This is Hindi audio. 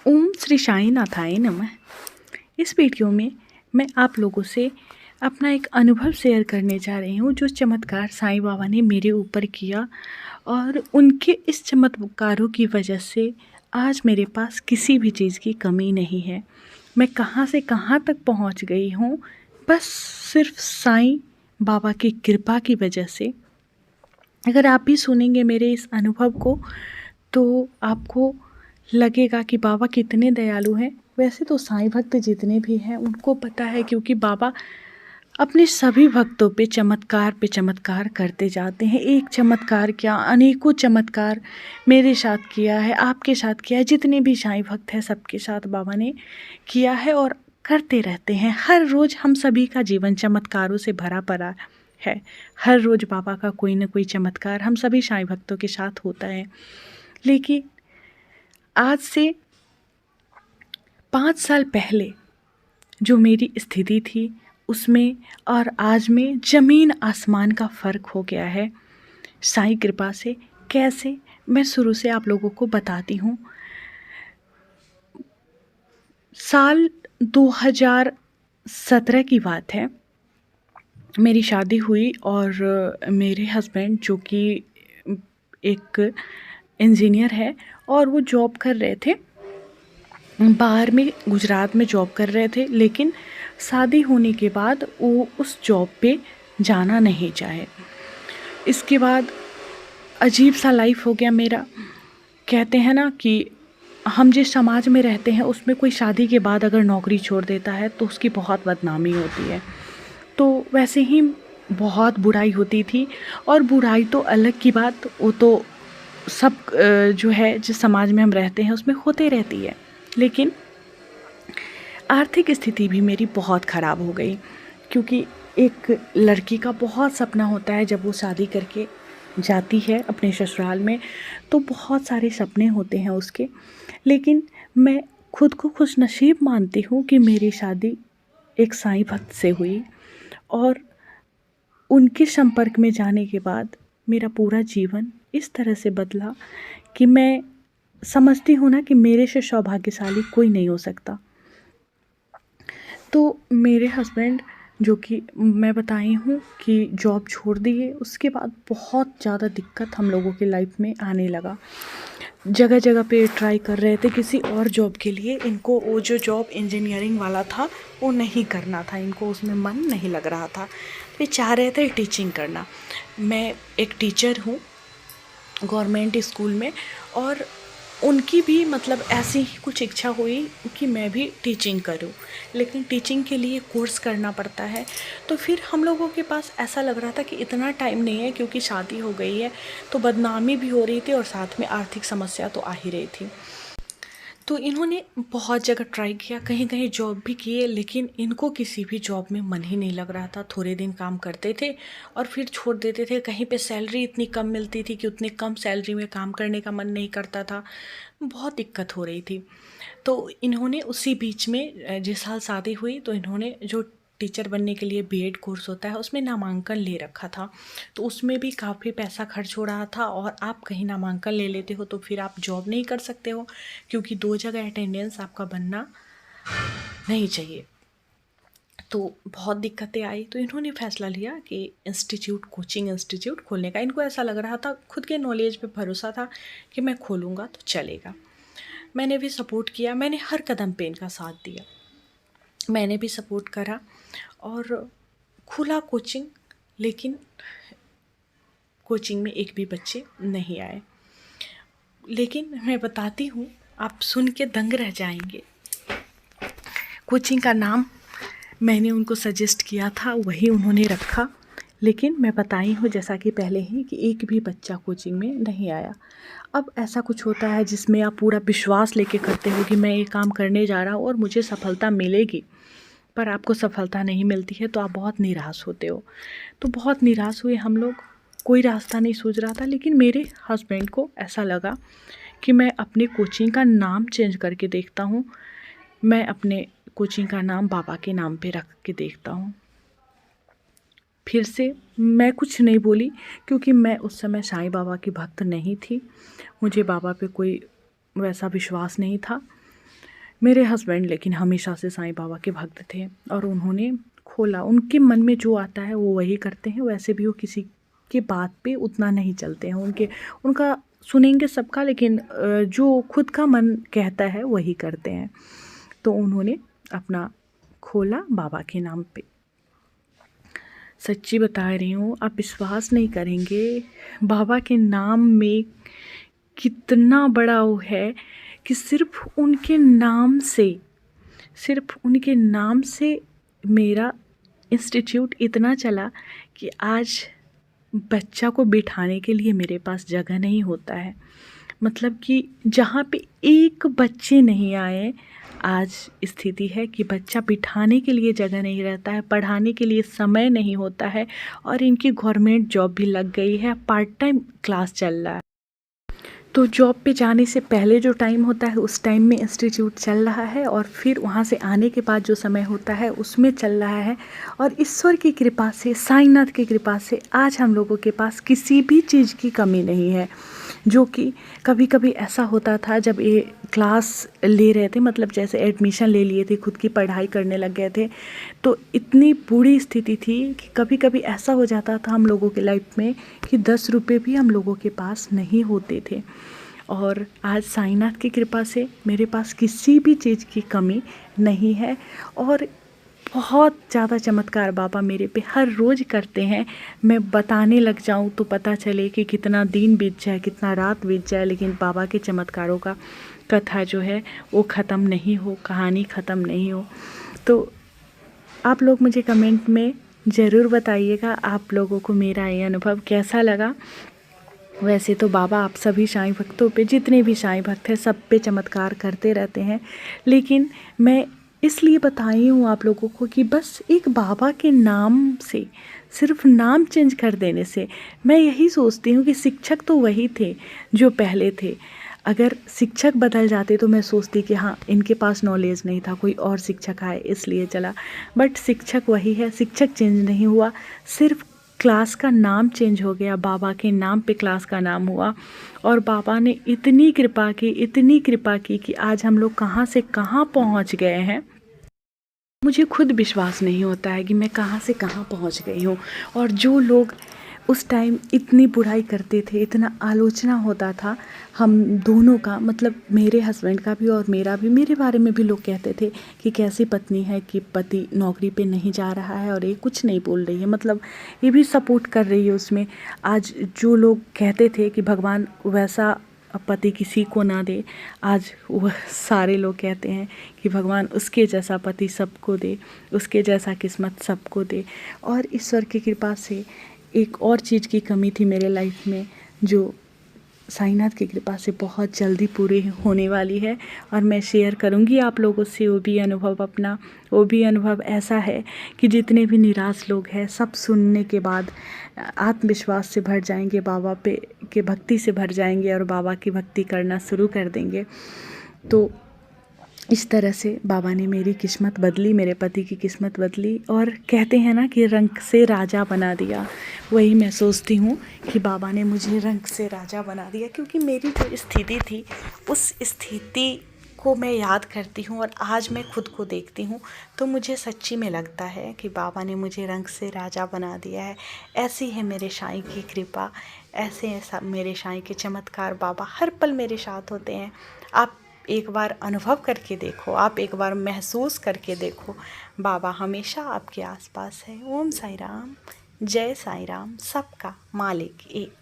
ओम श्री साई नाथाय नमः। इस वीडियो में मैं आप लोगों से अपना एक अनुभव शेयर करने जा रही हूँ जो चमत्कार साईं बाबा ने मेरे ऊपर किया, और उनके इस चमत्कारों की वजह से आज मेरे पास किसी भी चीज़ की कमी नहीं है। मैं कहाँ से कहाँ तक पहुँच गई हूँ, बस सिर्फ साईं बाबा की कृपा की वजह से। अगर आप भी सुनेंगे मेरे इस अनुभव को तो आपको लगेगा कि बाबा कितने दयालु हैं। वैसे तो साईं भक्त जितने भी हैं उनको पता है, क्योंकि बाबा अपने सभी भक्तों पे चमत्कार करते जाते हैं। एक चमत्कार क्या, अनेकों चमत्कार मेरे साथ किया है, आपके साथ किया है, जितने भी साईं भक्त हैं सबके साथ बाबा ने किया है और करते रहते हैं। हर रोज़ हम सभी का जीवन चमत्कारों से भरा पड़ा है। हर रोज़ बाबा का कोई ना कोई चमत्कार हम सभी साईं भक्तों के साथ होता है। लेकिन आज से 5 साल पहले जो मेरी स्थिति थी उसमें और आज में ज़मीन आसमान का फ़र्क हो गया है साईं कृपा से। कैसे, मैं शुरू से आप लोगों को बताती हूँ। साल 2017 की बात है, मेरी शादी हुई और मेरे हस्बैंड जो कि एक इंजीनियर है और वो जॉब कर रहे थे बाहर में, गुजरात में जॉब कर रहे थे। लेकिन शादी होने के बाद वो उस जॉब पे जाना नहीं चाहे। इसके बाद अजीब सा लाइफ हो गया मेरा। कहते हैं ना कि हम जिस समाज में रहते हैं उसमें कोई शादी के बाद अगर नौकरी छोड़ देता है तो उसकी बहुत बदनामी होती है। तो वैसे ही बहुत बुराई होती थी, और बुराई तो अलग की बात, वो तो सब जो है जिस समाज में हम रहते हैं उसमें होते रहती है। लेकिन आर्थिक स्थिति भी मेरी बहुत ख़राब हो गई, क्योंकि एक लड़की का बहुत सपना होता है जब वो शादी करके जाती है अपने ससुराल में, तो बहुत सारे सपने होते हैं उसके। लेकिन मैं खुद को खुशनसीब मानती हूँ कि मेरी शादी एक साईं भक्त से हुई, और उनके संपर्क में जाने के बाद मेरा पूरा जीवन इस तरह से बदला कि मैं समझती हूँ ना कि मेरे से सौभाग्यशाली कोई नहीं हो सकता। तो मेरे हस्बैंड, जो कि मैं बताई हूँ कि जॉब छोड़ दिए, उसके बाद बहुत ज़्यादा दिक्कत हम लोगों की लाइफ में आने लगा। जगह जगह पे ट्राई कर रहे थे किसी और जॉब के लिए। इनको वो जो जॉब इंजीनियरिंग वाला था वो नहीं करना था, इनको उसमें मन नहीं लग रहा था। वे चाह रहे थे टीचिंग करना। मैं एक टीचर हूँ गवर्नमेंट स्कूल में, और उनकी भी मतलब ऐसी ही कुछ इच्छा हुई कि मैं भी टीचिंग करूं। लेकिन टीचिंग के लिए कोर्स करना पड़ता है। तो फिर हम लोगों के पास ऐसा लग रहा था कि इतना टाइम नहीं है, क्योंकि शादी हो गई है तो बदनामी भी हो रही थी और साथ में आर्थिक समस्या तो आ ही रही थी। तो इन्होंने बहुत जगह ट्राई किया, कहीं कहीं जॉब भी किए, लेकिन इनको किसी भी जॉब में मन ही नहीं लग रहा था। थोड़े दिन काम करते थे और फिर छोड़ देते थे। कहीं पे सैलरी इतनी कम मिलती थी कि उतनी कम सैलरी में काम करने का मन नहीं करता था। बहुत दिक्कत हो रही थी। तो इन्होंने उसी बीच में जिस साल शादी हुई तो इन्होंने जो टीचर बनने के लिए बीएड कोर्स होता है उसमें नामांकन ले रखा था। तो उसमें भी काफ़ी पैसा खर्च हो रहा था, और आप कहीं नामांकन ले लेते हो तो फिर आप जॉब नहीं कर सकते हो, क्योंकि 2 जगह अटेंडेंस आपका बनना नहीं चाहिए। तो बहुत दिक्कतें आई। तो इन्होंने फैसला लिया कि इंस्टीट्यूट, कोचिंग इंस्टीट्यूट खोलने का। इनको ऐसा लग रहा था, खुद के नॉलेज पे भरोसा था कि मैं खोलूँगा तो चलेगा। मैंने भी सपोर्ट किया, मैंने हर कदम पे इनका साथ दिया, मैंने भी सपोर्ट करा और खुला कोचिंग। लेकिन कोचिंग में एक भी बच्चे नहीं आए। लेकिन मैं बताती हूँ, आप सुन के दंग रह जाएंगे। कोचिंग का नाम मैंने उनको सजेस्ट किया था, वही उन्होंने रखा। लेकिन मैं बताई हूँ जैसा कि पहले ही कि एक भी बच्चा कोचिंग में नहीं आया। अब ऐसा कुछ होता है जिसमें आप पूरा विश्वास लेके करते हो कि मैं ये काम करने जा रहा हूँ और मुझे सफलता मिलेगी, पर आपको सफलता नहीं मिलती है तो आप बहुत निराश होते हो। तो बहुत निराश हुए हम लोग, कोई रास्ता नहीं सूझ रहा था। लेकिन मेरे हस्बैंड को ऐसा लगा कि मैं अपने कोचिंग का नाम चेंज करके देखता हूँ, मैं अपने कोचिंग का नाम बाबा के नाम पे रख के देखता हूँ। फिर से मैं कुछ नहीं बोली, क्योंकि मैं उस समय साईं बाबा की भक्त नहीं थी, मुझे बाबा पे कोई वैसा विश्वास नहीं था। मेरे हस्बैंड लेकिन हमेशा से साईं बाबा के भक्त थे और उन्होंने खोला। उनके मन में जो आता है वो वही करते हैं। वैसे भी वो किसी के बात पे उतना नहीं चलते हैं। उनका सुनेंगे सबका, लेकिन जो खुद का मन कहता है वही करते हैं। तो उन्होंने अपना खोला बाबा के नाम पे। सच्ची बता रही हूँ, आप विश्वास नहीं करेंगे बाबा के नाम में कितना बड़ा वो है कि सिर्फ उनके नाम से मेरा इंस्टीट्यूट इतना चला कि आज बच्चा को बिठाने के लिए मेरे पास जगह नहीं होता है। मतलब कि जहाँ पे एक बच्चे नहीं आए, आज स्थिति है कि बच्चा बिठाने के लिए जगह नहीं रहता है, पढ़ाने के लिए समय नहीं होता है। और इनकी गवर्नमेंट जॉब भी लग गई है, पार्ट टाइम क्लास चल रहा है। तो जॉब पे जाने से पहले जो टाइम होता है उस टाइम में इंस्टीट्यूट चल रहा है, और फिर वहाँ से आने के बाद जो समय होता है उसमें चल रहा है। और ईश्वर की कृपा से, साईंनाथ की कृपा से आज हम लोगों के पास किसी भी चीज़ की कमी नहीं है। जो कि कभी कभी ऐसा होता था जब ये क्लास ले रहे थे, मतलब जैसे एडमिशन ले लिए थे, खुद की पढ़ाई करने लग गए थे, तो इतनी बुरी स्थिति थी कि कभी कभी ऐसा हो जाता था हम लोगों के लाइफ में कि 10 रुपये भी हम लोगों के पास नहीं होते थे। और आज साईंनाथ की कृपा से मेरे पास किसी भी चीज़ की कमी नहीं है। और बहुत ज़्यादा चमत्कार बाबा मेरे पे हर रोज़ करते हैं। मैं बताने लग जाऊँ तो पता चले कि कितना दिन बीत जाए, कितना रात बीत जाए, लेकिन बाबा के चमत्कारों का कथा जो है वो ख़त्म नहीं हो, कहानी ख़त्म नहीं हो। तो आप लोग मुझे कमेंट में ज़रूर बताइएगा आप लोगों को मेरा ये अनुभव कैसा लगा। वैसे तो बाबा आप सभी साईं भक्तों पे, जितने भी साईं भक्त हैं, सब पे चमत्कार करते रहते हैं, लेकिन मैं इसलिए बताई हूँ आप लोगों को कि बस एक बाबा के नाम से, सिर्फ नाम चेंज कर देने से, मैं यही सोचती हूँ कि शिक्षक तो वही थे जो पहले थे। अगर शिक्षक बदल जाते तो मैं सोचती कि हाँ, इनके पास नॉलेज नहीं था, कोई और शिक्षक आए इसलिए चला। बट शिक्षक वही है, शिक्षक चेंज नहीं हुआ, सिर्फ क्लास का नाम चेंज हो गया। बाबा के नाम पे क्लास का नाम हुआ। और बाबा ने इतनी कृपा की कि आज हम लोग कहाँ से कहाँ पहुँच गए हैं। मुझे खुद विश्वास नहीं होता है कि मैं कहाँ से कहाँ पहुँच गई हूँ। और जो लोग उस टाइम इतनी बुराई करते थे, इतना आलोचना होता था हम दोनों का, मतलब मेरे हस्बैंड का भी और मेरा भी, मेरे बारे में भी लोग कहते थे कि कैसी पत्नी है कि पति नौकरी पे नहीं जा रहा है और ये कुछ नहीं बोल रही है, मतलब ये भी सपोर्ट कर रही है उसमें। आज जो लोग कहते थे कि भगवान वैसा पति किसी को ना दे, आज वह सारे लोग कहते हैं कि भगवान उसके जैसा पति सबको दे, उसके जैसा किस्मत सबको दे। और ईश्वर की कृपा से एक और चीज़ की कमी थी मेरे लाइफ में, जो साईंनाथ की कृपा से बहुत जल्दी पूरी होने वाली है, और मैं शेयर करूंगी आप लोगों से वो भी अनुभव अपना। वो भी अनुभव ऐसा है कि जितने भी निराश लोग हैं, सब सुनने के बाद आत्मविश्वास से भर जाएंगे, बाबा पे के भक्ति से भर जाएंगे और बाबा की भक्ति करना शुरू कर देंगे। तो इस तरह से बाबा ने मेरी किस्मत बदली, मेरे पति की किस्मत बदली। और कहते हैं ना कि रंग से राजा बना दिया, वही मैं सोचती हूँ कि बाबा ने मुझे रंग से राजा बना दिया। क्योंकि मेरी जो स्थिति थी, उस स्थिति को मैं याद करती हूँ और आज मैं खुद को देखती हूँ तो मुझे सच्ची में लगता है कि बाबा ने मुझे रंग से राजा बना दिया है। ऐसी है मेरे साईं की कृपा, ऐसे मेरे साईं के चमत्कार। बाबा हर पल मेरे साथ होते हैं। आप एक बार अनुभव करके देखो, आप एक बार महसूस करके देखो, बाबा हमेशा आपके आसपास है। ओम साई राम, जय साई राम। सबका मालिक एक।